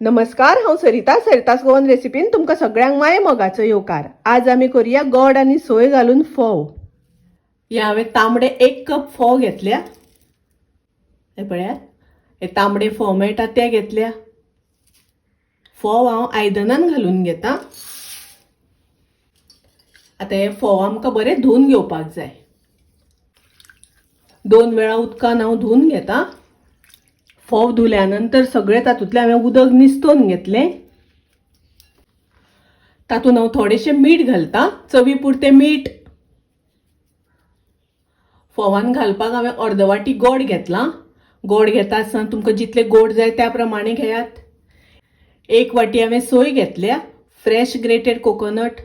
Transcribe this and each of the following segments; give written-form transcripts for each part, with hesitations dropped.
नमस्कार, हांव सरिता सरितास गोवन रेसिपीन तुमकां सगळ्यांक माये मोगाचो येवकार। आज आमी करूया गोड आनी सोय घालून फोव। हे हांवें तांबडे 1 कप फोव घेतल्या। हे पळयात, हे तांबडे फोव मेळटा ते घेतल्या। फोव हांव आयदनान घालून घेता। आता हे फोव आमकां बरे धुवन घेवपाक जाय। 2 वेळा उदकान हांव धुवन घेता। फोव धुल्यानंतर सगळे तातूंतले हांवें उदक निसतोन घेतले। तातूंत हांव थोडेशें मीठ घालता, चवी पुरते मीठ। फोवान घालपाक हांवें अर्द वाटी गोड घेतला। गोड घेता आसतना तुमकां जितले गोड जाय त्या प्रमाणे घेयात। 1 वाटी हांवें सोय घेतल्या, फ्रेश ग्रेटेड कोकोनट।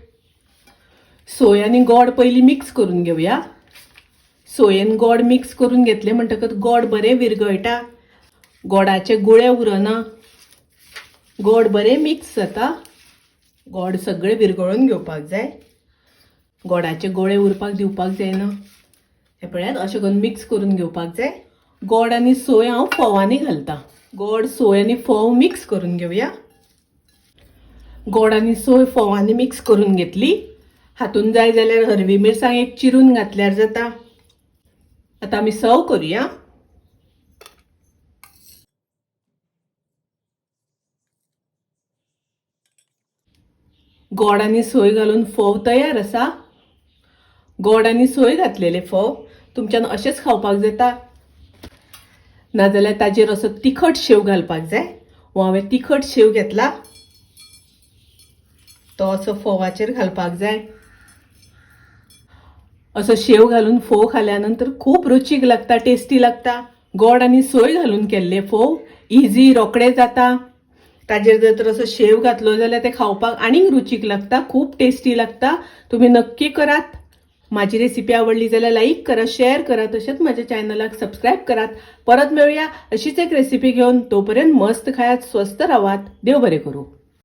सोय आनी गोड पयलीं मिक्स करून घेवया। सोयेन गोड मिक्स करून घेतले म्हणटकच गोड बरें विरगळटा, गोडाचे गुळे उरना, गोड बरें मिक्स जाता। गोड सगळे विरगळून घेवपाक जाय, गोडाचे गोळे उरपाक दिवपाक जायना। हे पळयात, अशें करून मिक्स करून घेवपाक जाय। गोड आनी सोय हांव फोवांनी घालता। गोड, सोय आनी फोव मिक्स करून घेवया। गोड आनी सोय फोवांनी मिक्स करून घेतली। हातून जाय जाल्यार हरवी मिरसांग एक चिरून घातल्यार जाता। आता आमी सर्व करूया। गोड आनी सोय घालून फोव तयार आसा। गोड आनी सोय घातलेले फोव तुमच्यान अशेच खावपाक जाता, नाजाल्यार ताजेर असो तिखट शेव घालपाक जाय। हो हांवें तिखट शेव घेतला, तो असो फोवाचेर घालपाक जाय। असो शेव घालून फोव खाल्यानंतर खूप रुचीक लागता, टेस्टी लागता। गोड आनी सोय घालून केल्ले फोव इजी, रोकडे जाता। ताजेर जर तर असो शेव घातलो जाल्यार ते खावपाक आनीक रुचीक लागता, खूप टेस्टी लागता। तुम्ही नक्की करात। माझी रेसिपी आवडली जाल्यार लाईक करा, शेअर करा, तसेच माझ्या चॅनलाक सबस्क्राईब करात। परत मिळूया अशीच एक रेसिपी घेऊन। तोपर्यंत मस्त खायात, स्वस्त राहात, देव बरे करू।